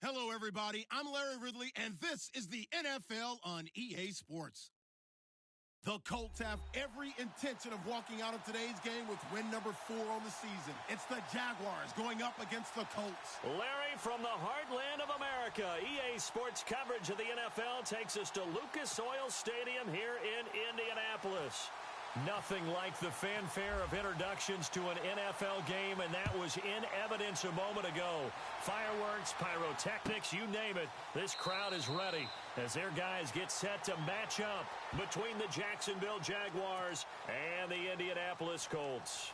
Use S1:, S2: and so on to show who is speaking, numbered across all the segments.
S1: Hello, everybody. I'm Larry Ridley, and this is the NFL on EA Sports. The Colts have every intention of walking out of today's game with win number 4 on the season. It's the Jaguars going up against the Colts.
S2: Larry, from the heartland of America, EA Sports coverage of the NFL takes us to Lucas Oil Stadium here in Indianapolis. Nothing like the fanfare of introductions to an NFL game, and that was in evidence a moment ago. Fireworks, pyrotechnics, you name it. This crowd is ready as their guys get set to match up between the Jacksonville Jaguars and the Indianapolis Colts.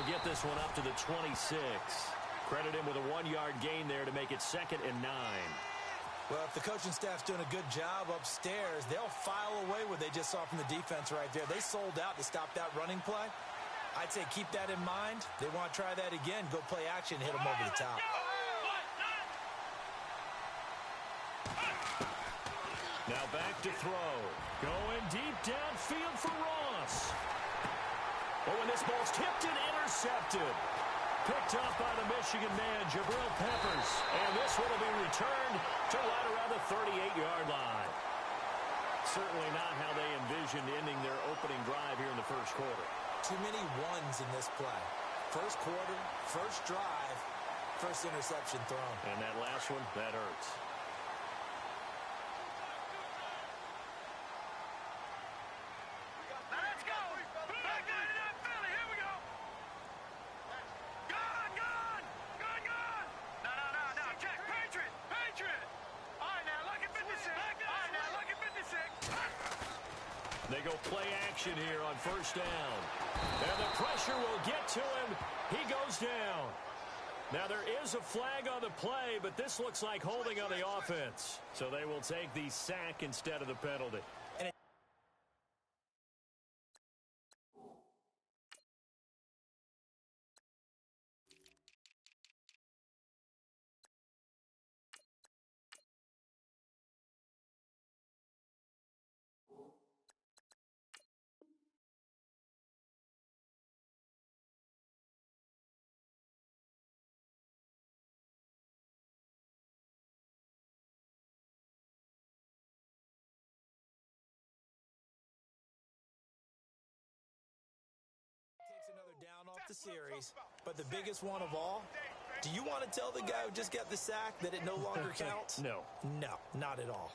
S2: Get this one up to the 26. Credit him with a 1-yard gain there to make it 2nd and 9.
S3: Well, if the coaching staff's doing a good job upstairs, they'll file away what they just saw from the defense right there. They sold out to stop that running play. I'd say keep that in mind. They want to try that again. Go play action, hit them over the top.
S2: Now back to throw. Going deep downfield for Ross. Oh, and this ball's tipped and intercepted. Picked up by the Michigan man, Jabril Peppers. And this one will be returned to right around the 38-yard line. Certainly not how they envisioned ending their opening drive here in the first quarter.
S3: Too many ones in this play. First quarter, first drive, first interception thrown.
S2: And that last one, that hurts. They go play action here on first down. And the pressure will get to him. He goes down. Now there is a flag on the play, but this looks like holding on the offense. So they will take the sack instead of the penalty.
S3: Another down off the series, but the biggest one of all, do you want to tell the guy who just got the sack that it no longer counts?
S2: No.
S3: No, not at all.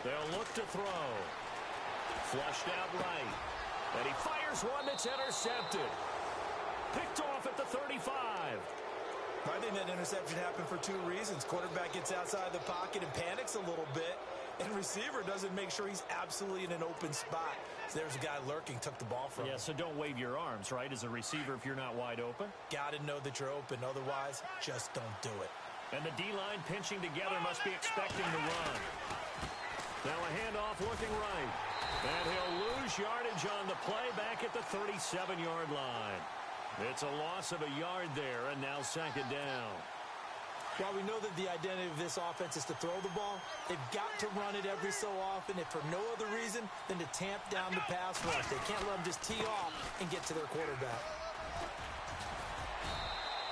S2: They'll look to throw. Flushed out right. And he fires one that's intercepted. Picked off at the 35.
S3: I think that interception happened for 2 reasons. Quarterback gets outside the pocket and panics a little bit. And receiver doesn't make sure he's absolutely in an open spot. So there's a guy lurking, took the ball from him.
S2: Yeah, so don't wave your arms, right, as a receiver if you're not wide open.
S3: Got to know that you're open. Otherwise, just don't do it.
S2: And the D-line pinching together must be expecting the run. Now a handoff looking right. And he'll lose yardage on the play back at the 37-yard line. It's a loss of a yard there, and now 2nd down.
S3: While we know that the identity of this offense is to throw the ball, they've got to run it every so often, if for no other reason than to tamp down the pass rush. They can't let them just tee off and get to their quarterback.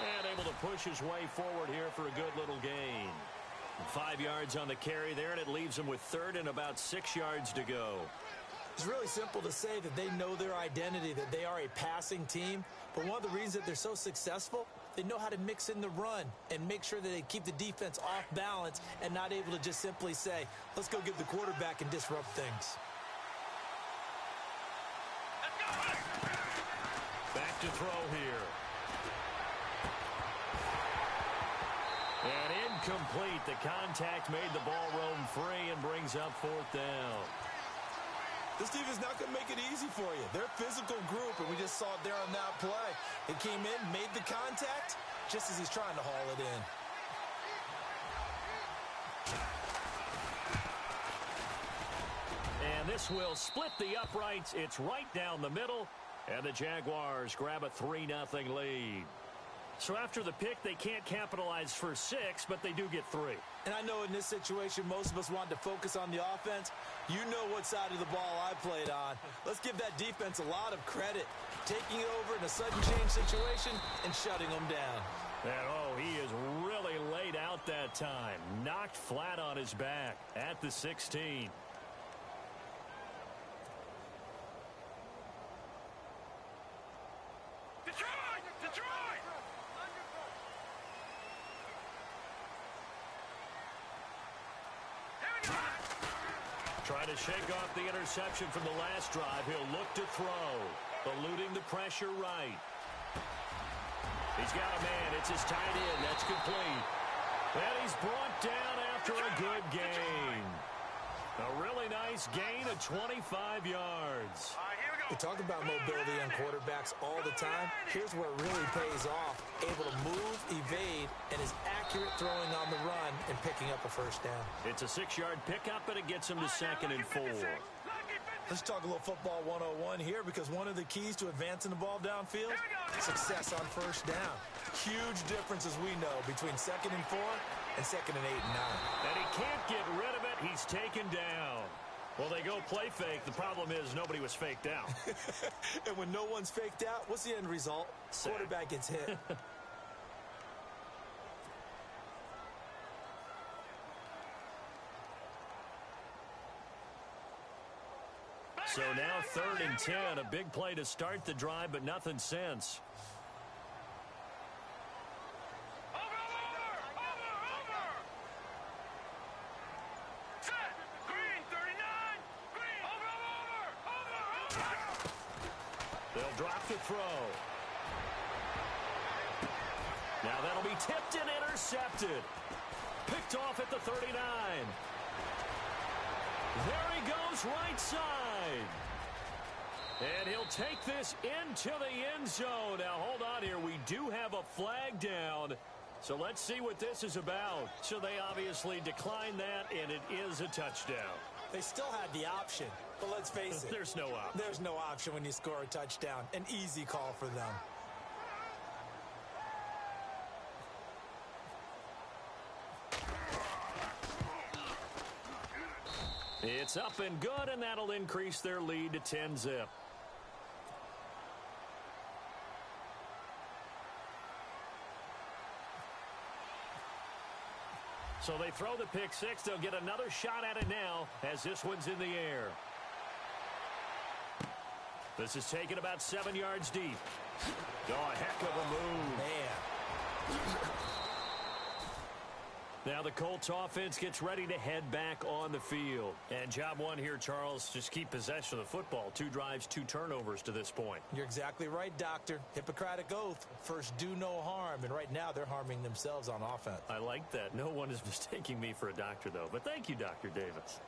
S2: And able to push his way forward here for a good little gain. 5 yards on the carry there, and it leaves them with 3rd and about 6 yards to go.
S3: It's really simple to say that they know their identity, that they are a passing team. But one of the reasons that they're so successful, they know how to mix in the run and make sure that they keep the defense off balance and not able to just simply say, let's go get the quarterback and disrupt things.
S2: Back to throw here. incomplete. The contact made the ball roam free and brings up 4th down.
S3: This defense not going to make it easy for you. They're a physical group, and we just saw it there on that play. It came in, made the contact, just as he's trying to haul it in.
S2: And this will split the uprights. It's right down the middle, and the Jaguars grab a 3-0 lead. So after the pick, they can't capitalize for 6, but they do get 3.
S3: And I know in this situation, most of us wanted to focus on the offense. You know what side of the ball I played on. Let's give that defense a lot of credit. Taking it over in a sudden change situation and shutting them down.
S2: And, oh, he is really laid out that time. Knocked flat on his back at the 16. Trying to shake off the interception from the last drive. He'll look to throw. Eluding the pressure right. He's got a man. It's his tight end. That's complete. And he's brought down after a good gain. A really nice gain of 25 yards.
S3: We talk about mobility on quarterbacks all the time. Here's where it really pays off. Able to move, evade, and is accurate throwing on the run and picking up a 1st down.
S2: It's a 6-yard pickup, and it gets him to 2nd and 4.
S3: Let's talk a little football 101 here, because one of the keys to advancing the ball downfield, success on 1st down. Huge difference, as we know, between 2nd and 4 and 2nd and 8 and 9.
S2: And he can't get rid of it. He's taken down. Well, they go play fake. The problem is nobody was faked out.
S3: And when no one's faked out, what's the end result?
S2: Sack.
S3: Quarterback gets hit.
S2: So now 3rd and 10. A big play to start the drive, but nothing since. They'll drop the throw. Now that'll be tipped and intercepted. Picked off at the 39. There he goes, right side. And he'll take this into the end zone. Now, hold on here. We do have a flag down. So let's see what this is about. So they obviously declined that, and it is a touchdown.
S3: They still had the option, but let's face it.
S2: There's no option.
S3: There's no option when you score a touchdown. An easy call for them.
S2: It's up and good, and that'll increase their lead to 10-zip. So they throw the pick six. They'll get another shot at it now as this one's in the air. This is taken about 7 yards deep. Oh, a heck of a move.
S3: Man.
S2: Now the Colts offense gets ready to head back on the field. And job one here, Charles, just keep possession of the football. 2 drives, 2 turnovers to this point.
S3: You're exactly right, Doctor. Hippocratic oath. First, do no harm. And right now, they're harming themselves on offense.
S2: I like that. No one is mistaking me for a doctor, though. But thank you, Dr. Davis.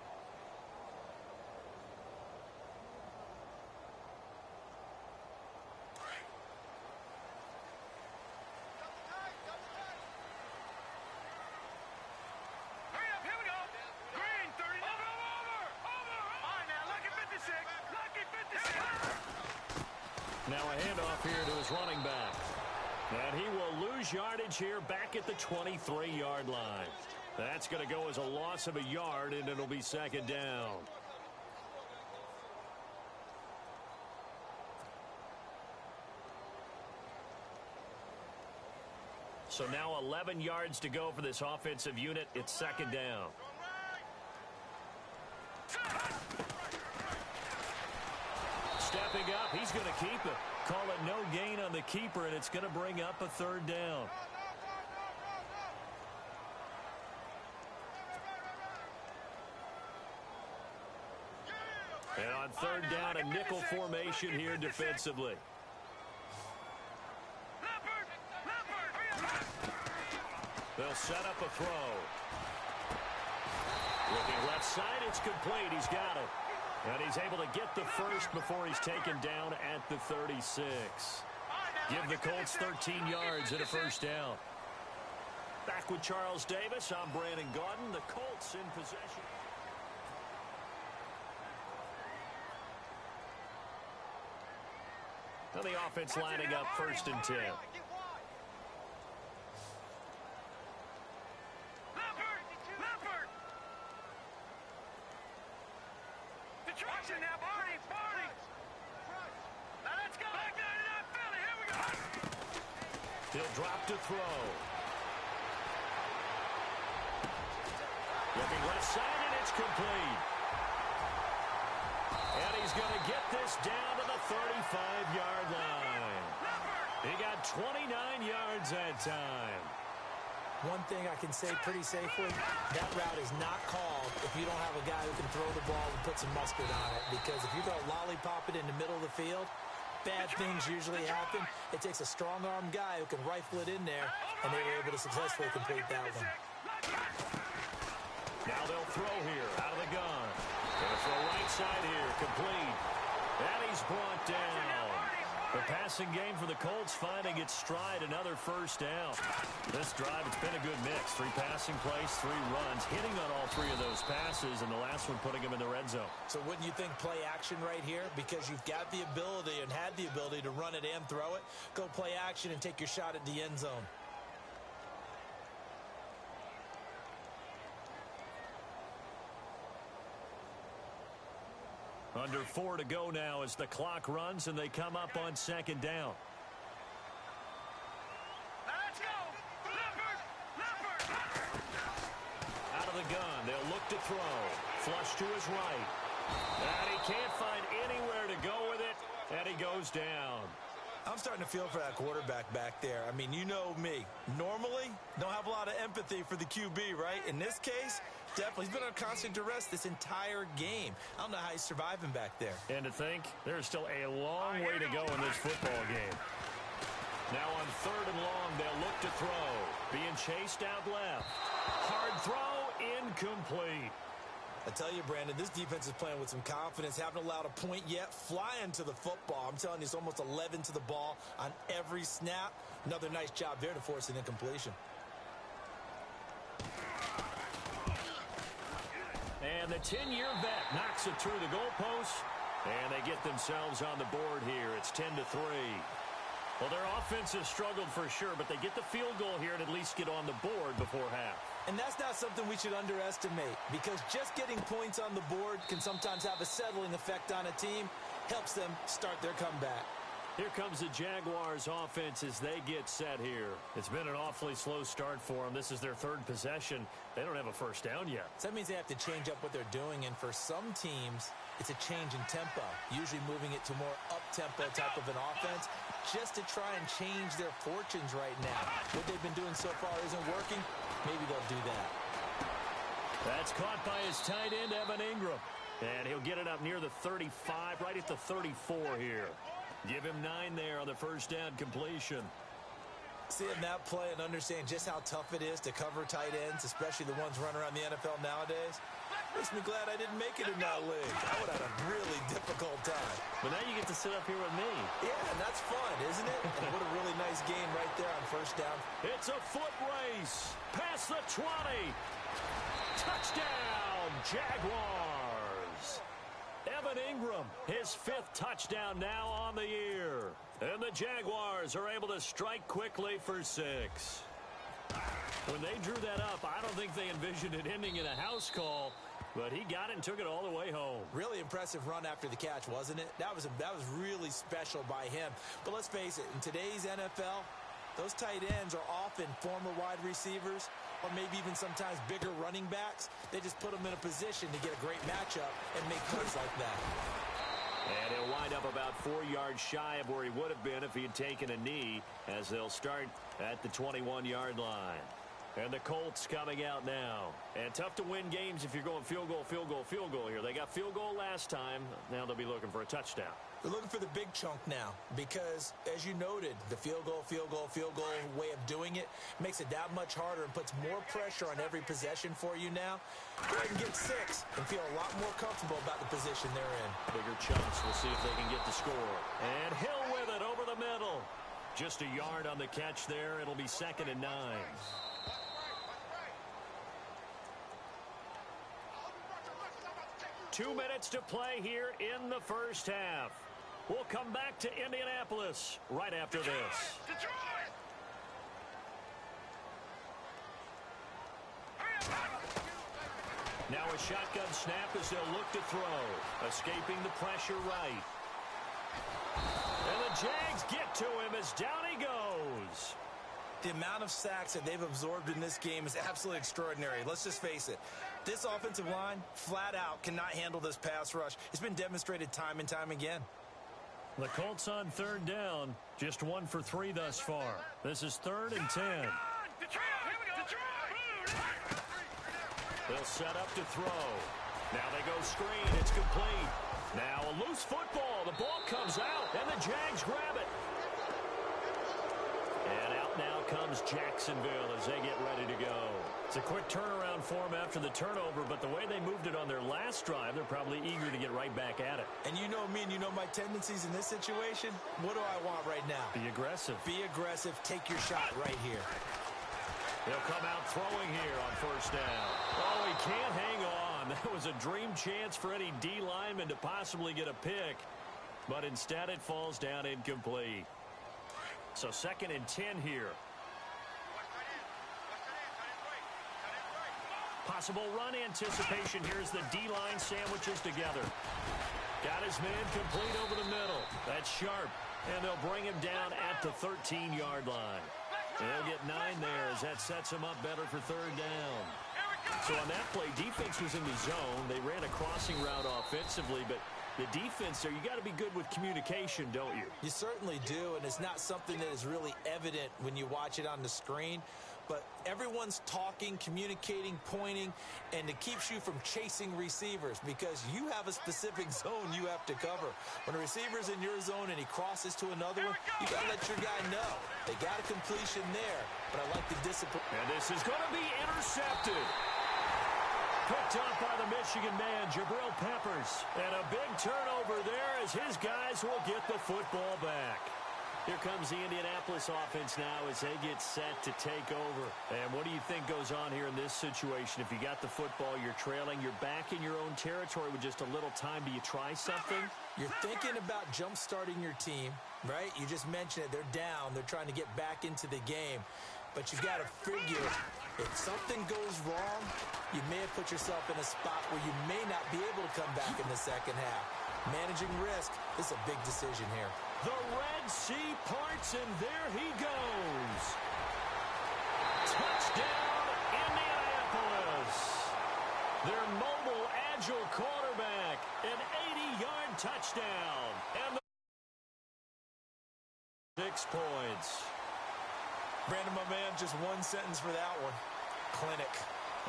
S2: Now a handoff here to his running back. And he will lose yardage here back at the 23-yard line. That's going to go as a loss of a yard, and it'll be second down. So now 11 yards to go for this offensive unit. It's second down. Stepping up, he's going to keep it. Call it no gain on the keeper, and it's going to bring up a third down. And on third down, a nickel formation here defensively. They'll set up a throw. Looking left side, it's complete. He's got it. And he's able to get the first before he's taken down at the 36. Give the Colts 13 yards and a first down. Back with Charles Davis, I'm Brandon Gaudin. The Colts in possession. And the offense lining up 1st and 10. He'll drop to throw. Looking left side, and it's complete. And he's going to get this down to the 35-yard line. He got 29 yards that time.
S3: One thing I can say pretty safely, that route is not called if you don't have a guy who can throw the ball and put some mustard on it. Because if you go lollipop it in the middle of the field, bad things usually happen. It takes a strong-arm guy who can rifle it in there, and they were able to successfully complete that one.
S2: Now they'll throw here, out of the gun. Going to throw right side here, complete. And he's brought down. The passing game for the Colts finding its stride, another first down. This drive, it's been a good mix. 3 passing plays, 3 runs, hitting on all 3 of those passes, and the last one putting him in the red zone.
S3: So wouldn't you think play action right here? Because you've got the ability and had the ability to run it and throw it. Go play action and take your shot at the end zone.
S2: Under 4 to go now as the clock runs and they come up on 2nd down.
S4: Let's go! Leopard!
S2: Out of the gun, they'll look to throw. Flush to his right. And he can't find anywhere to go with it, and he goes down.
S3: I'm starting to feel for that quarterback back there. I mean, you know me. Normally, don't have a lot of empathy for the QB, right? In this case, definitely. He's been on constant duress this entire game. I don't know how he's surviving back there.
S2: And to think, there's still a long way to go in this football game. Now on 3rd and long, they'll look to throw. Being chased out left. Hard throw, incomplete.
S3: I tell you, Brandon, this defense is playing with some confidence. Haven't allowed a point yet. Flying to the football. I'm telling you, it's almost 11 to the ball on every snap. Another nice job there to force an incompletion.
S2: And the 10-year vet knocks it through the goalpost. And they get themselves on the board here. It's 10-3. Well, their offense has struggled for sure, but they get the field goal here and at least get on the board before half.
S3: And that's not something we should underestimate, because just getting points on the board can sometimes have a settling effect on a team. Helps them start their comeback.
S2: Here comes the Jaguars offense as they get set here. It's been an awfully slow start for them. This is their 3rd possession. They don't have a first down yet.
S3: So that means they have to change up what they're doing, and for some teams, it's a change in tempo, usually moving it to more up-tempo type of an offense, just to try and change their fortunes right now. What they've been doing so far isn't working. Maybe they'll do that.
S2: That's caught by his tight end, Evan Ingram. And he'll get it up near the 35, right at the 34 here. Give him 9 there on the first down completion.
S3: Seeing that play and understand just how tough it is to cover tight ends, especially the ones running around the NFL nowadays, makes me glad I didn't make it in that league. I would have had a really difficult time.
S2: But now you get to sit up here with me.
S3: Yeah, and that's fun, isn't it? And what a really nice game right there on first down.
S2: It's a foot race. Past the 20. Touchdown, Jaguars. Evan Ingram, his 5th touchdown now on the year. And the Jaguars are able to strike quickly for 6. When they drew that up, I don't think they envisioned it ending in a house call, but he got it and took it all the way home.
S3: Really impressive run after the catch, wasn't it? That was really special by him. But let's face it, in today's NFL, those tight ends are often former wide receivers or maybe even sometimes bigger running backs. They just put them in a position to get a great matchup and make plays like that.
S2: And he'll wind up about 4 yards shy of where he would have been if he had taken a knee, as they'll start at the 21-yard line. And the Colts coming out now. And tough to win games if you're going field goal, field goal, field goal here. They got field goal last time. Now they'll be looking for a touchdown.
S3: They're looking for the big chunk now because, as you noted, the field goal way of doing it makes it that much harder and puts more pressure on every possession for you now. Go ahead and get 6 and feel a lot more comfortable about the position they're in.
S2: Bigger chunks. We'll see if they can get the score. And Hill with it over the middle. Just a yard on the catch there. It'll be 2nd and 9. 2 minutes to play here in the first half. We'll come back to Indianapolis right after this. Now a shotgun snap as they'll look to throw. Escaping the pressure right. And the Jags get to him as down he goes.
S3: The amount of sacks that they've absorbed in this game is absolutely extraordinary. Let's just face it. This offensive line, flat out, cannot handle this pass rush. It's been demonstrated time and time again.
S2: The Colts on 3rd down. Just 1 for 3 thus far. This is 3rd and 10. They'll set up to throw. Now they go screen. It's complete. Now a loose football. The ball comes out, and the Jags grab it. And out now comes Jacksonville as they get ready to go. It's a quick turnaround for them after the turnover, but the way they moved it on their last drive, they're probably eager to get right back at it.
S3: And you know me and you know my tendencies in this situation. What do I want right now?
S2: Be aggressive.
S3: Be aggressive. Take your shot right here.
S2: They'll come out throwing here on 1st down. Oh, he can't hang on. That was a dream chance for any D lineman to possibly get a pick, but instead it falls down incomplete. So 2nd and 10 here. Possible run anticipation. Here's the D-line sandwiches together. Got his man complete over the middle. That's sharp. And they'll bring him down at the 13-yard line. They'll get 9 there as that sets him up better for 3rd down. So on that play, defense was in the zone. They ran a crossing route offensively, but the defense there, you got to be good with communication, don't you?
S3: You certainly do, and it's not something that is really evident when you watch it on the screen. But everyone's talking, communicating, pointing, and it keeps you from chasing receivers because you have a specific zone you have to cover. When a receiver's in your zone and he crosses to another one, you got to let your guy know. They got a completion there, but I like the discipline.
S2: And this is going to be intercepted. Picked up by the Michigan man, Jabril Peppers. And a big turnover there as his guys will get the football back. Here comes the Indianapolis offense now as they get set to take over. And what do you think goes on here in this situation? If you got the football, you're trailing, you're back in your own territory with just a little time. Do you try something?
S3: You're thinking about jump-starting your team, right? You just mentioned it. They're down. They're trying to get back into the game. But you've got to figure if something goes wrong, you may have put yourself in a spot where you may not be able to come back in the second half. Managing risk is a big decision here.
S2: The Red Sea parts, and there he goes. Touchdown, Indianapolis. Their mobile, agile quarterback, an 80-yard touchdown. And 6 points.
S3: Brandon, my man, just one sentence for that one. Clinic.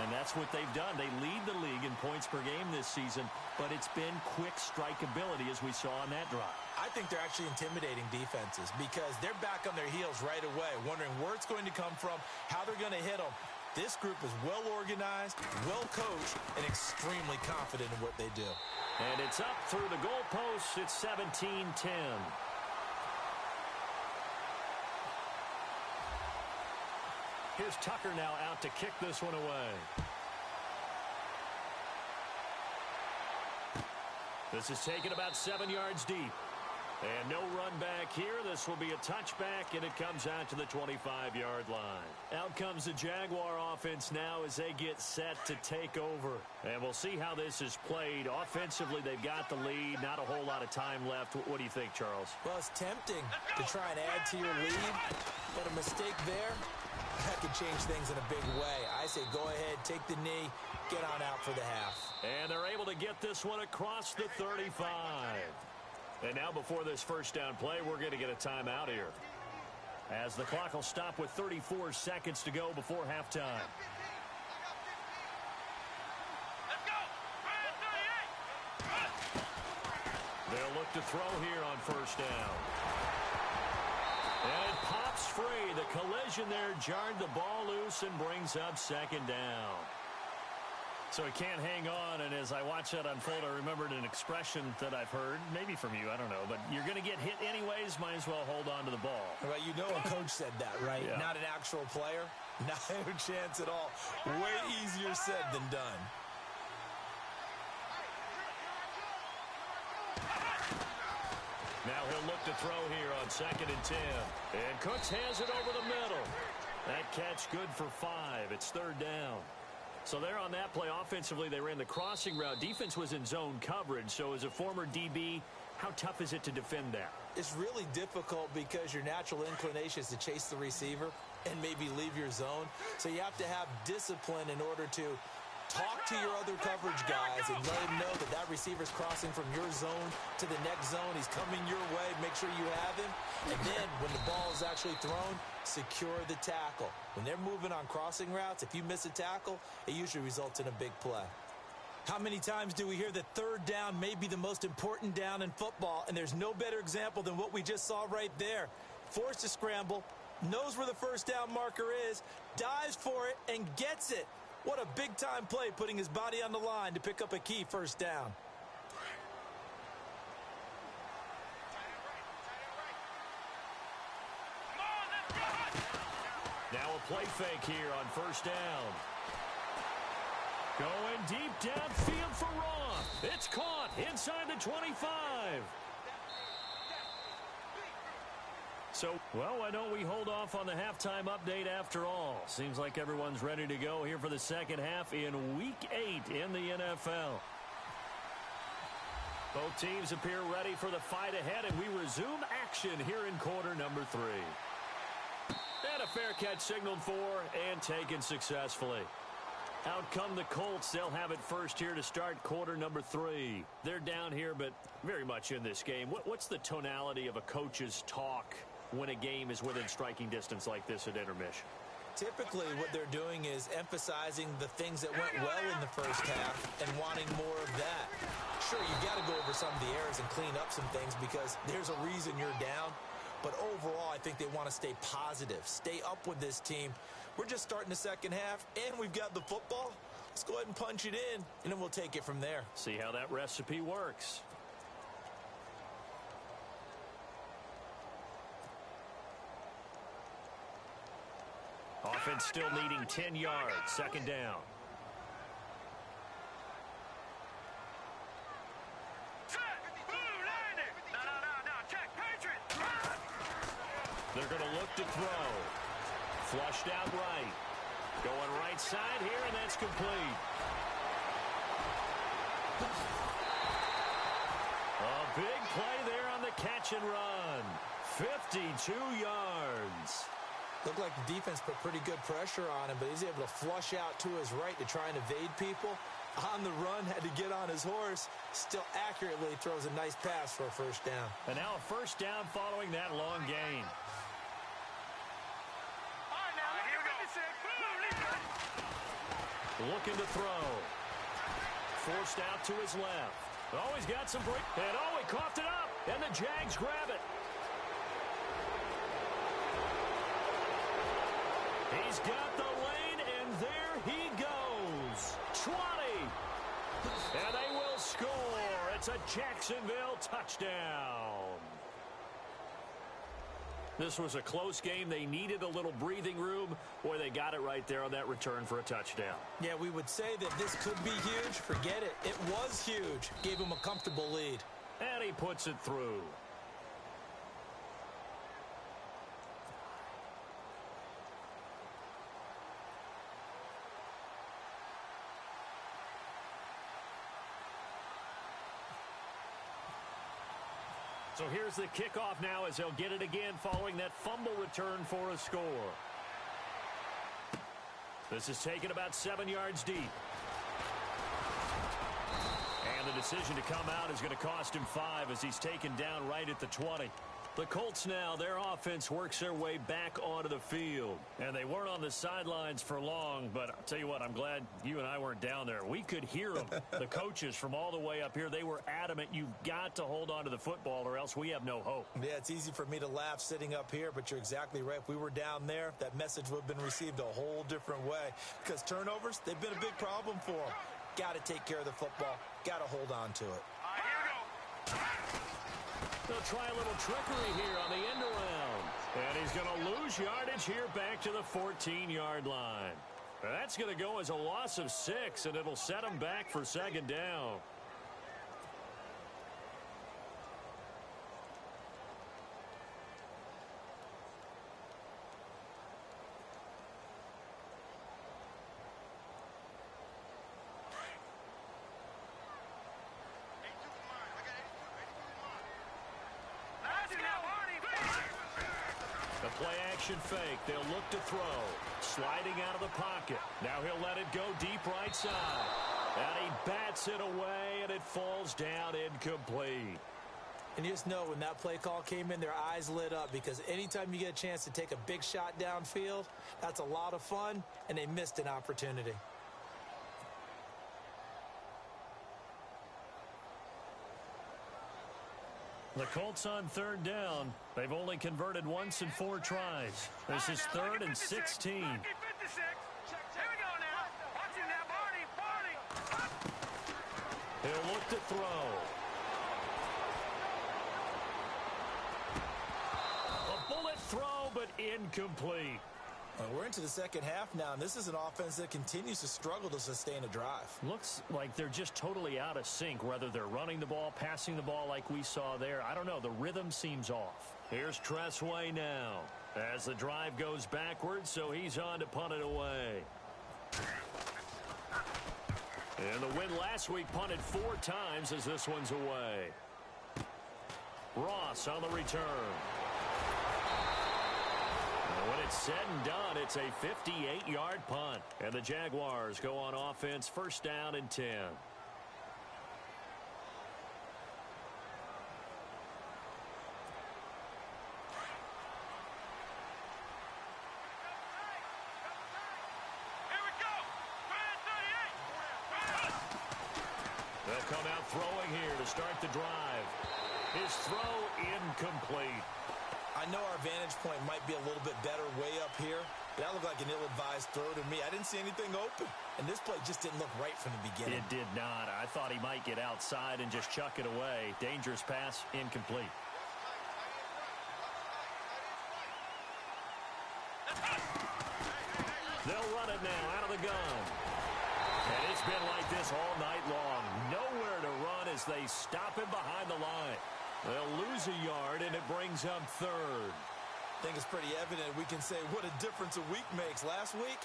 S2: And that's what they've done. They lead the league in points per game this season, but it's been quick strikeability as we saw on that drive.
S3: I think they're actually intimidating defenses because they're back on their heels right away, wondering where it's going to come from, how they're going to hit them. This group is well organized, well coached, and extremely confident in what they do.
S2: And it's up through the goalposts. It's 17-10. Here's Tucker now out to kick this one away. This is taken about 7 yards deep. And no run back here. This will be a touchback, and it comes out to the 25-yard line. Out comes the Jaguar offense now as they get set to take over. And we'll see how this is played. Offensively, they've got the lead. Not a whole lot of time left. What do you think, Charles?
S3: Well, it's tempting to try and add to your lead, but a mistake there, that could change things in a big way. I say go ahead, take the knee, get on out for the half.
S2: And they're able to get this one across the 35. And now before this first down play, we're going to get a timeout here, as the clock will stop with 34 seconds to go before halftime. They'll look to throw here on first down. And it pops free. The collision there jarred the ball loose and brings up second down. So he can't hang on, and as I watch that unfold, I remembered an expression that I've heard, maybe from you, I don't know, but you're going to get hit anyways, might as well hold on to the ball.
S3: Well, you know a coach said that, right?
S2: Yeah.
S3: Not an actual player. Not a chance at all. Way easier said than done.
S2: Now he'll look to throw here on 2nd and 10. And Cooks has it over the middle. That catch good for 5. It's 3rd down. So there on that play, offensively, they ran the crossing route. Defense was in zone coverage. So as a former DB, how tough is it to defend that?
S3: It's really difficult because your natural inclination is to chase the receiver and maybe leave your zone. So you have to have discipline in order to talk to your other coverage guys and let them know that that receiver's crossing from your zone to the next zone. He's coming your way. Make sure you have him. And then when the ball is actually thrown, secure the tackle. When they're moving on crossing routes, if you miss a tackle, it usually results in a big play. How many times do we hear that 3rd down may be the most important down in football? And there's no better example than what we just saw right there. Forced to scramble, knows where the 1st down marker is, dives for it, and gets it. What a big-time play, putting his body on the line to pick up a key 1st down.
S2: Now a play fake here on 1st down. Going deep downfield for Roth. It's caught inside the 25. So, well, why don't we hold off on the halftime update after all? Seems like everyone's ready to go here for the second half in Week 8 in the NFL. Both teams appear ready for the fight ahead, and we resume action here in quarter number 3. And a fair catch signaled for and taken successfully. Out come the Colts. They'll have it first here to start quarter number 3. They're down here, but very much in this game. What's the tonality of a coach's talk when a game is within striking distance like this at intermission?
S3: Typically, what they're doing is emphasizing the things that went well in the first half and wanting more of that. Sure, you've got to go over some of the errors and clean up some things because there's a reason you're down. But overall, I think they want to stay positive, stay up with this team. We're just starting the second half, and we've got the football. Let's go ahead and punch it in, and then we'll take it from there.
S2: See how that recipe works. Offense still needing 10 yards. 2nd down. They're going to look to throw. Flushed out right. Going right side here, and that's complete. A big play there on the catch and run. 52 yards.
S3: Looked like the defense put pretty good pressure on him, but he's able to flush out to his right to try and evade people. On the run, had to get on his horse. Still accurately throws a nice pass for a 1st down.
S2: And now a 1st down following that long gain. Looking to throw. Forced out to his left. Oh, he's got some break. And oh, he coughed it up. And the Jags grab it. He's got the lane, and there he goes. 20. And they will score. It's a Jacksonville touchdown. This was a close game. They needed a little breathing room. Boy, they got it right there on that return for a touchdown.
S3: Yeah, we would say that this could be huge. Forget it. It was huge. Gave him a comfortable lead.
S2: And he puts it through. So here's the kickoff now as they'll get it again following that fumble return for a score. This is taken about 7 yards deep. And the decision to come out is going to cost him 5 as he's taken down right at the 20. The Colts now, their offense works their way back onto the field. And they weren't on the sidelines for long, but I'll tell you what, I'm glad you and I weren't down there. We could hear them, the coaches from all the way up here. They were adamant, you've got to hold on to the football or else we have no hope.
S3: Yeah, it's easy for me to laugh sitting up here, but you're exactly right. If we were down there, that message would have been received a whole different way. Because turnovers, they've been a big problem for them. Got to take care of the football. Got to hold on to it.
S4: All right, here we go.
S2: They'll try a little trickery here on the end around. And he's going to lose yardage here back to the 14-yard line. That's going to go as a loss of 6, and it'll set him back for second down. Play-action fake. They'll look to throw. Sliding out of the pocket. Now he'll let it go deep right side. And he bats it away, and it falls down incomplete.
S3: And you just know when that play call came in, their eyes lit up because anytime you get a chance to take a big shot downfield, that's a lot of fun, and they missed an opportunity.
S2: The Colts on third down. They've only converted once in 4 tries. This is 3rd and 16.
S4: Here we go now. Watch him now, Barney.
S2: He'll look to throw. A bullet throw, but incomplete.
S3: We're into the second half now, and this is an offense that continues to struggle to sustain a drive.
S2: Looks like they're just totally out of sync, whether they're running the ball, passing the ball like we saw there. I don't know. The rhythm seems off. Here's Tressway now as the drive goes backwards, so he's on to punt it away. And the win last week punted 4 times as this one's away. Ross on the return. When it's said and done, it's a 58-yard punt. And the Jaguars go on offense, first down and 10. They'll come out throwing here to start the drive. His throw incomplete.
S3: I know our vantage point might be a little bit better way up here, but that looked like an ill-advised throw to me. I didn't see anything open, and this play just didn't look right from the beginning.
S2: It did not. I thought he might get outside and just chuck it away. Dangerous pass, incomplete. They'll run it now out of the gun. And it's been like this all night long. Nowhere to run as they stop him behind the line. They'll lose a yard, and it brings up 3rd.
S3: I think it's pretty evident we can say what a difference a week makes. Last week,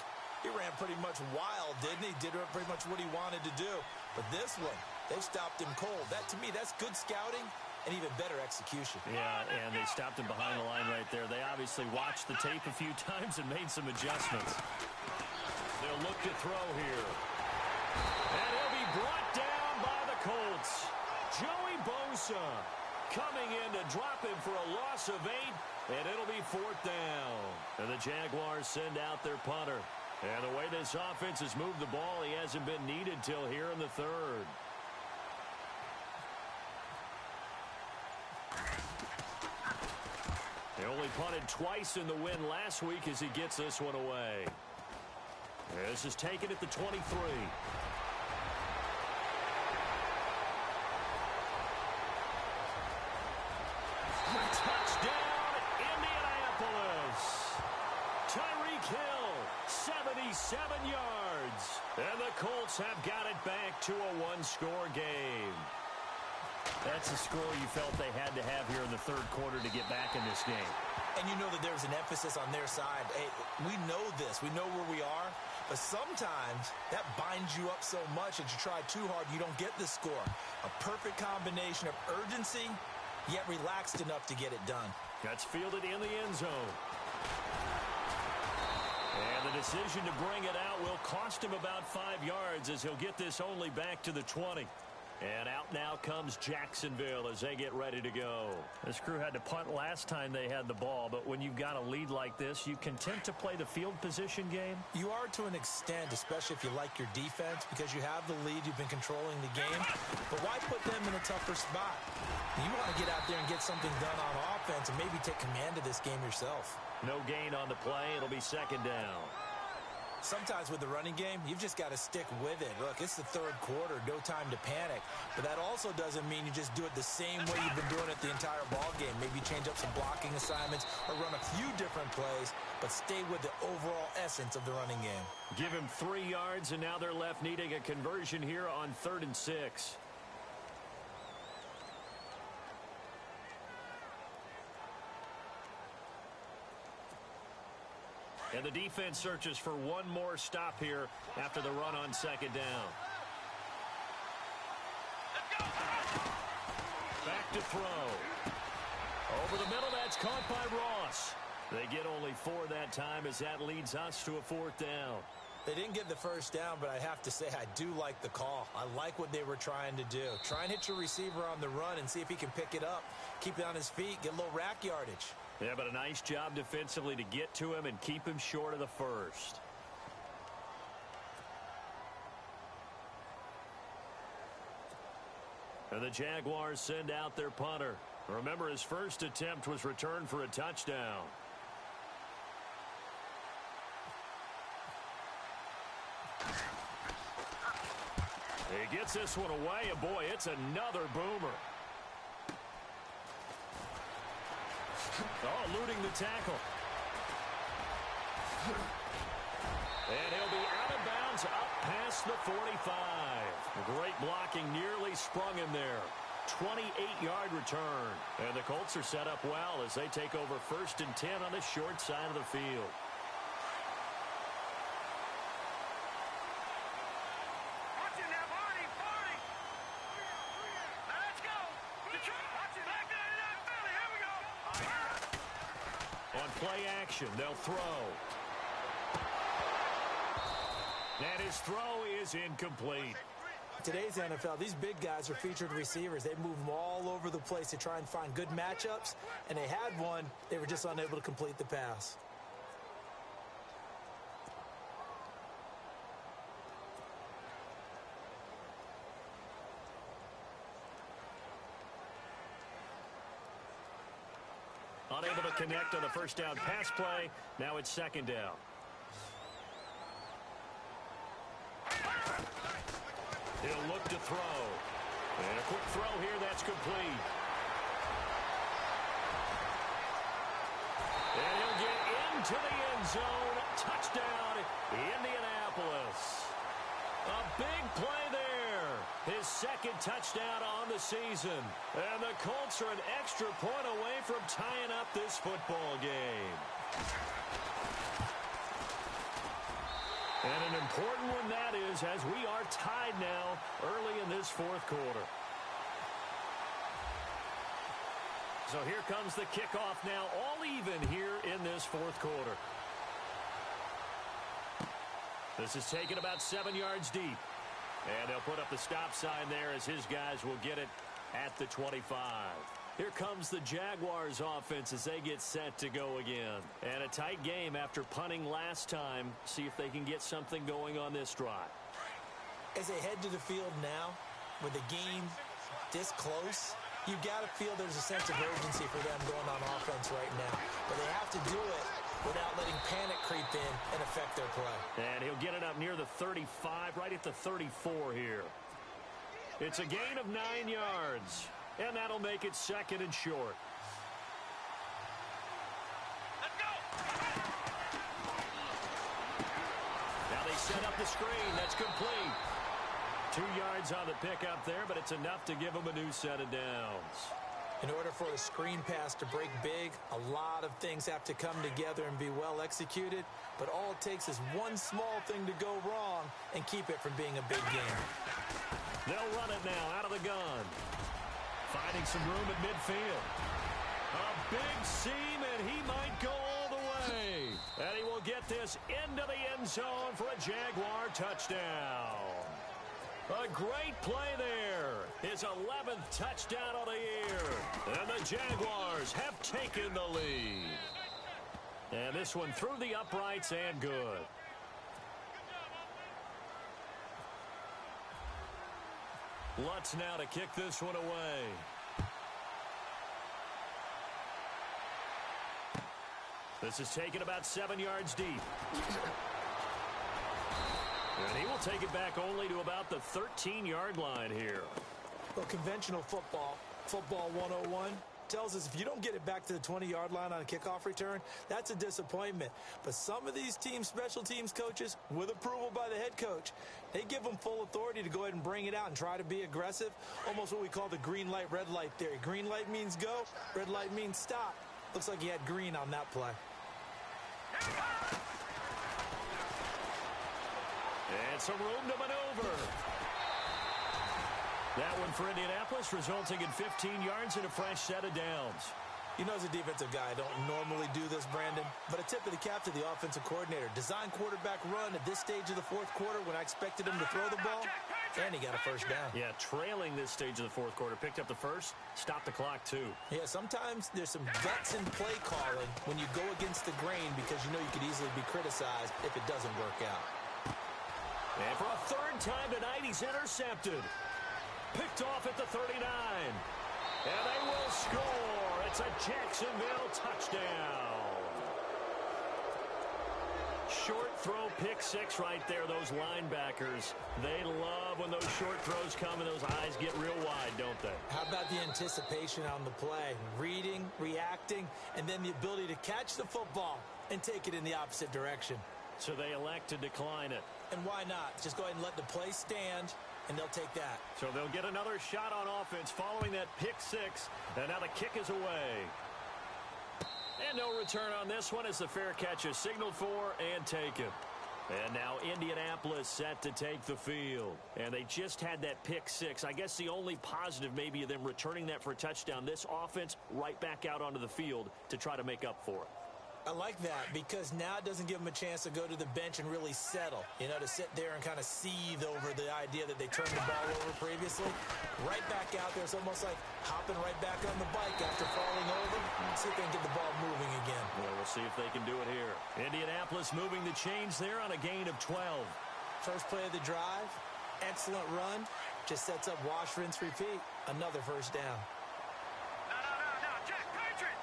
S3: he ran pretty much wild, didn't he? Did pretty much what he wanted to do. But this one, they stopped him cold. That, to me, that's good scouting and even better execution.
S2: Yeah, and they stopped him behind the line right there. They obviously watched the tape a few times and made some adjustments. They'll look to throw here. And he'll be brought down by the Colts. Joey Bosa coming in to drop him for a loss of 8, and it'll be 4th down. And the Jaguars send out their punter. And the way this offense has moved the ball, he hasn't been needed till here in the 3rd. They only punted twice in the win last week as he gets this one away. This is taken at the 23. Touchdown, Indianapolis. Tyreek Hill, 77 yards. And the Colts have got it back to a 1-score game. That's a score you felt they had to have here in the 3rd quarter to get back in this game.
S3: And you know that there's an emphasis on their side. Hey, we know this. We know where we are. But sometimes that binds you up so much that you try too hard, you don't get the score. A perfect combination of urgency, yet relaxed enough to get it done.
S2: That's fielded in the end zone. And the decision to bring it out will cost him about 5 yards as he'll get this only back to the 20. And out now comes Jacksonville as they get ready to go.
S5: This crew had to punt last time they had the ball, but when you've got a lead like this, you content to play the field position game?
S3: You are to an extent, especially if you like your defense, because you have the lead, you've been controlling the game. But why put them in a tougher spot? You want to get out there and get something done on offense and maybe take command of this game yourself.
S2: No gain on the play. It'll be second down.
S3: Sometimes with the running game, you've just got to stick with it. Look, it's the third quarter, no time to panic. But that also doesn't mean you just do it the same way you've been doing it the entire ball game. Maybe change up some blocking assignments or run a few different plays, but stay with the overall essence of the running game.
S2: Give him 3 yards, and now they're left needing a conversion here on 3rd and 6. And the defense searches for one more stop here after the run on second down. Back to throw. Over the middle, that's caught by Ross. They get only 4 that time as that leads us to a 4th down.
S3: They didn't get the first down, but I have to say I do like the call. I like what they were trying to do. Try and hit your receiver on the run and see if he can pick it up. Keep it on his feet, get a little rack yardage.
S2: Yeah, but a nice job defensively to get to him and keep him short of the first. And the Jaguars send out their punter. Remember, his first attempt was returned for a touchdown. He gets this one away, and boy, it's another boomer. Oh, eluding the tackle. And he'll be out of bounds up past the 45. Great blocking, nearly sprung him there. 28-yard return. And the Colts are set up well as they take over 1st and 10 on the short side of the field. Play action, they'll throw. And his throw is incomplete.
S3: Today's NFL, these big guys are featured receivers. They move them all over the place to try and find good matchups, and they had one. They were just unable to complete the pass.
S2: Unable to connect on the first down pass play. Now it's second down. He'll look to throw. And a quick throw here that's complete. And he'll get into the end zone. Touchdown, Indianapolis. A big play there. His second touchdown on the season. And the Colts are an extra point away from tying up this football game. And an important one that is, as we are tied now early in this 4th quarter. So here comes the kickoff now, all even here in this 4th quarter. This is taken about 7 yards deep. And they'll put up the stop sign there as his guys will get it at the 25. Here comes the Jaguars offense as they get set to go again. And a tight game after punting last time. See if they can get something going on this drive.
S3: As they head to the field now, with the game this close, you've got to feel there's a sense of urgency for them going on offense right now. But they have to do it without letting panic creep in and affect their play.
S2: And he'll get it up near the 35, right at the 34 here. It's a gain of 9 yards, and that'll make it second and short.
S4: Let's go!
S2: Now they set up the screen. That's complete. 2 yards on the pickup there, but it's enough to give them a new set of downs.
S3: In order for a screen pass to break big, a lot of things have to come together and be well executed, but all it takes is one small thing to go wrong and keep it from being a big game.
S2: They'll run it now out of the gun. Finding some room at midfield. A big seam, and he might go all the way. And he will get this into the end zone for a Jaguar touchdown. A great play there. His 11th touchdown of the year. And the Jaguars have taken the lead. And this one through the uprights and good. Lutz now to kick this one away. This is taken about 7 yards deep. And he will take it back only to about the 13-yard line here.
S3: Well, conventional football 101, tells us if you don't get it back to the 20-yard line on a kickoff return, that's a disappointment. But some of these special teams coaches, with approval by the head coach, they give them full authority to go ahead and bring it out and try to be aggressive, almost what we call the green light, red light theory. Green light means go, red light means stop. Looks like he had green on that play.
S2: And some room to maneuver. That one for Indianapolis, resulting in 15 yards and a fresh set of downs.
S3: You know, as a defensive guy, I don't normally do this, Brandon, but a tip of the cap to the offensive coordinator. Design quarterback run at this stage of the fourth quarter when I expected him to throw the ball, and he got a first down.
S2: Yeah, trailing this stage of the fourth quarter. Picked up the first, stopped the clock, too.
S3: Yeah, sometimes there's some guts in play calling when you go against the grain because you know you could easily be criticized if it doesn't work out.
S2: And for a third time tonight, he's intercepted. Picked off at the 39. And they will score. It's a Jacksonville touchdown. Short throw, pick six right there. Those linebackers, they love when those short throws come and those eyes get real wide, don't they?
S3: How about the anticipation on the play? Reading, reacting, and then the ability to catch the football and take it in the opposite direction.
S2: So they elect to decline it.
S3: And why not? Just go ahead and let the play stand, and they'll take that.
S2: So they'll get another shot on offense following that pick six. And now the kick is away. And no return on this one as the fair catch is signaled for and taken. And now Indianapolis set to take the field. And they just had that pick six. I guess the only positive maybe of them returning that for a touchdown. This offense right back out onto the field to try to make up for it.
S3: I like that because now it doesn't give them a chance to go to the bench and really settle, you know, to sit there and kind of seethe over the idea that they turned the ball over previously. Right back out there, it's almost like hopping right back on the bike after falling over. See if they can get the ball moving again.
S2: Well, we'll see if they can do it here. Indianapolis moving the chains there on a gain of 12.
S3: First play of the drive, excellent run, just sets up wash, rinse, repeat. Another first down.
S4: No, Jack, Patriot!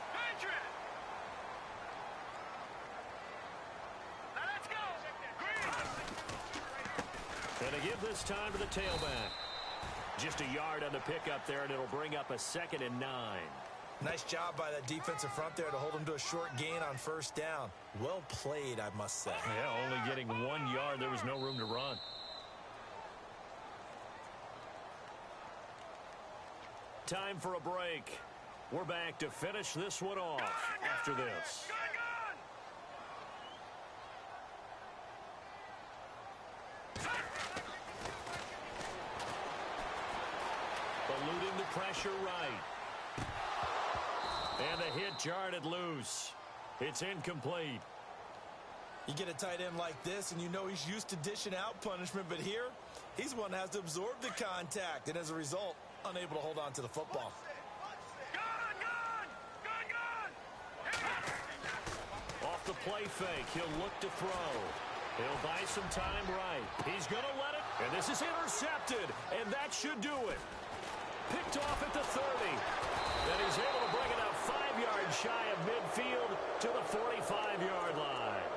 S2: And to give this time to the tailback. Just a yard on the pickup there, and it'll bring up a 2nd and 9.
S3: Nice job by that defensive front there to hold him to a short gain on first down. Well played, I must say.
S2: Yeah, only getting 1 yard. There was no room to run. Time for a break. We're back to finish this one off after this. Eluding the pressure right. And the hit jarred it loose. It's incomplete.
S3: You get a tight end like this, and you know he's used to dishing out punishment, but here, he's one that has to absorb the contact, and as a result, unable to hold on to the football.
S2: Off the play fake, he'll look to throw. He'll buy some time right. He's going to let it, and this is intercepted, and that should do it. Picked off at the 30. And he's able to bring it up 5 yards shy of midfield to the 45-yard line.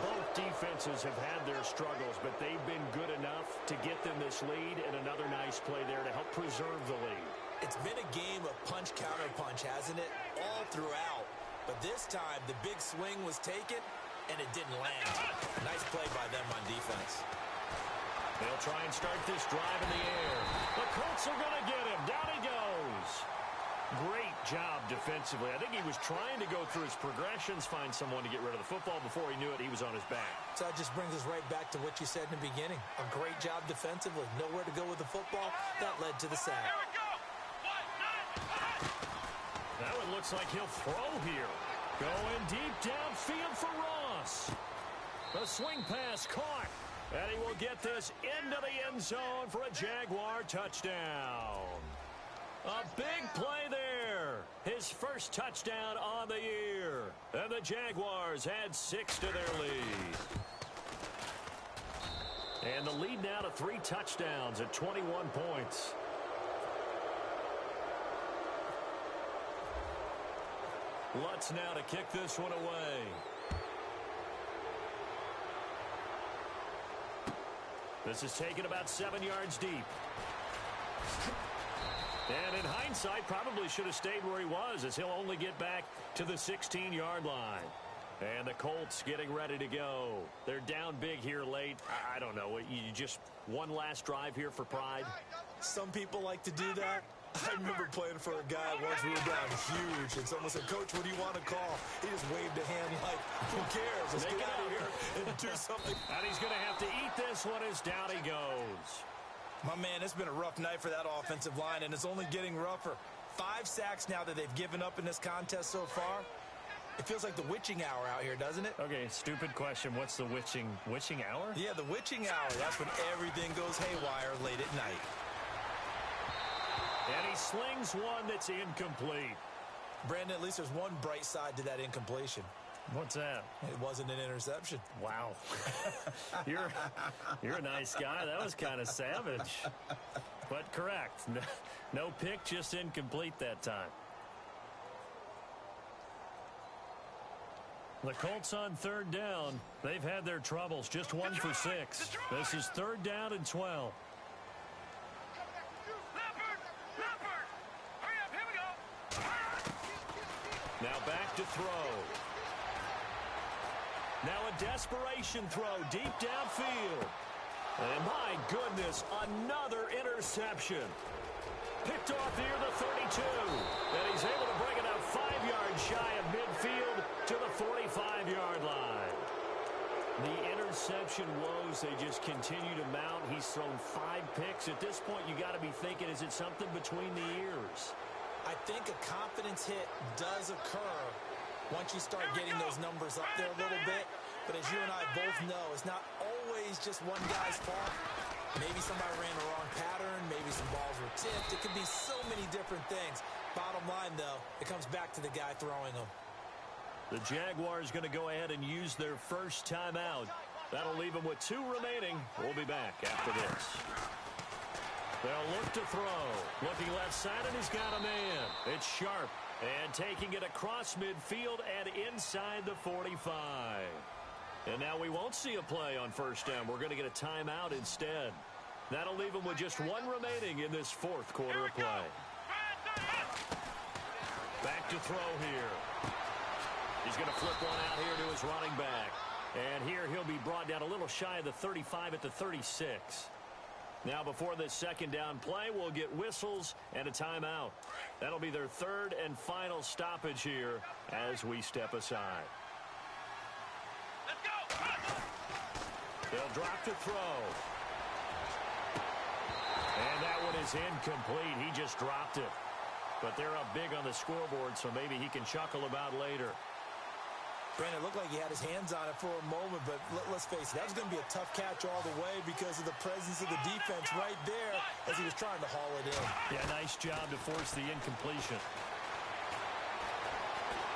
S2: Both defenses have had their struggles, but they've been good enough to get them this lead, and another nice play there to help preserve the lead.
S3: It's been a game of punch-counter-punch, hasn't it? All throughout. But this time, the big swing was taken, and it didn't land. Nice play by them on defense.
S2: They'll try and start this drive in the air. The Colts are going to get him. Down he goes. Great job defensively. I think he was trying to go through his progressions, find someone to get rid of the football. Before he knew it, he was on his back.
S3: So that just brings us right back to what you said in the beginning. A great job defensively. Nowhere to go with the football. That led to the sack.
S2: That one looks like he'll throw here. Going deep downfield for Ross. The swing pass caught. And he will get this into the end zone for a Jaguar touchdown. A big play there. His first touchdown on the year. And the Jaguars add 6 to their lead. And the lead now to 3 touchdowns at 21 points. Lutz now to kick this one away. This is taken about 7 yards deep. And in hindsight, probably should have stayed where he was, as he'll only get back to the 16-yard line. And the Colts getting ready to go. They're down big here late. I don't know. You just one last drive here for pride?
S3: Some people like to do that. I remember playing for a guy once. We were down huge, and someone said, "Coach, what do you want to call?" He just waved a hand like, "Who cares? Let's get out of here and do something."
S2: And he's going to have to eat this one as down he goes.
S3: My man, it's been a rough night for that offensive line, and it's only getting rougher. 5 sacks now that they've given up in this contest so far. It feels like the witching hour out here, doesn't it?
S5: Okay, stupid question. What's the witching hour?
S3: Yeah, the witching hour. That's when everything goes haywire late at night.
S2: And he slings one that's incomplete.
S3: Brandon, at least there's one bright side to that incompletion.
S5: What's that?
S3: It wasn't an interception.
S5: Wow. You're a nice guy. That was kind of savage. But correct. No pick, just incomplete that time. The Colts on 3rd down. They've had their troubles. Just 1 for 6. This is 3rd down and 12.
S2: Now back to throw. Now a desperation throw deep downfield. And my goodness, another interception. Picked off near the 32. And he's able to bring it up 5 yards shy of midfield to the 45-yard line. The interception woes, they just continue to mount. He's thrown 5 picks. At this point, you got to be thinking, is it something between the ears?
S3: I think a confidence hit does occur once you start getting those numbers up there a little bit. But as you and I both know, it's not always just one guy's fault. Maybe somebody ran the wrong pattern. Maybe some balls were tipped. It could be so many different things. Bottom line, though, it comes back to the guy throwing them.
S2: The Jaguars going to go ahead and use their first timeout. That'll leave them with 2 remaining. We'll be back after this. They'll look to throw. Looking left side, and he's got a man. It's Sharp. And taking it across midfield and inside the 45. And now we won't see a play on 1st down. We're going to get a timeout instead. That'll leave him with just 1 remaining in this 4th quarter of play. Back to throw here. He's going to flip one out here to his running back. And here he'll be brought down a little shy of the 35 at the 36. Now before this 2nd down play, we'll get whistles and a timeout. That'll be their 3rd and final stoppage here as we step aside.
S4: Let's go!
S2: They'll drop to throw. And that one is incomplete. He just dropped it. But they're up big on the scoreboard, so maybe he can chuckle about later.
S3: Brandon, it looked like he had his hands on it for a moment, but let's face it, that was going to be a tough catch all the way because of the presence of the defense right there as he was trying to haul it in.
S5: Yeah, nice job to force the incompletion.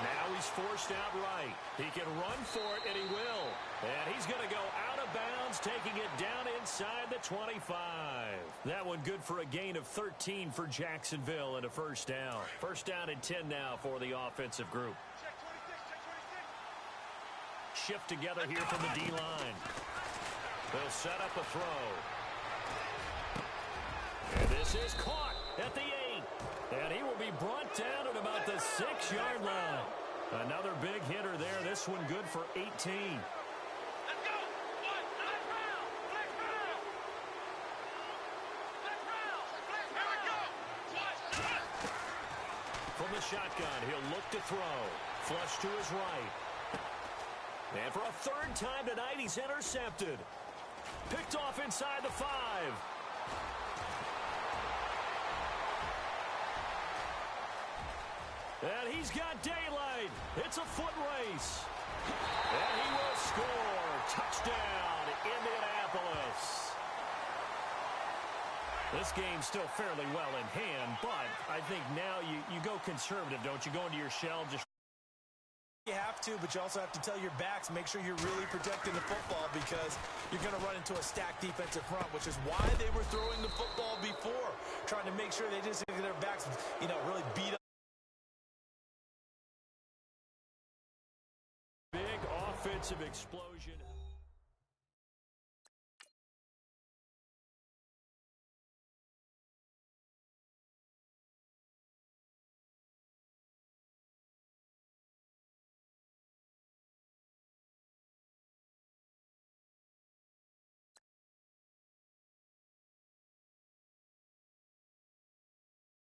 S2: Now he's forced out right. He can run for it, and he will. And he's going to go out of bounds, taking it down inside the 25. That one good for a gain of 13 for Jacksonville and a 1st down. 1st down and 10 now for the offensive group. Shift together here from the D-line. They'll set up a throw. And this is caught at the 8. And he will be brought down at about the 6-yard line. Another big hitter there. This one good for 18.
S4: Let's go! One, flex round! Flex round! Flex round! Here we go!
S2: From the shotgun, he'll look to throw. Flush to his right. And for a 3rd time tonight, he's intercepted. Picked off inside the 5. And he's got daylight. It's a foot race. And he will score. touchdown, Indianapolis. This game's still fairly well in hand, but I think now you go conservative, don't you? Go into your shell, just
S3: You have to, but you also have to tell your backs, make sure you're really protecting the football because you're going to run into a stacked defensive front, which is why they were throwing the football before, trying to make sure they just get their backs, really beat up.
S2: big offensive explosion.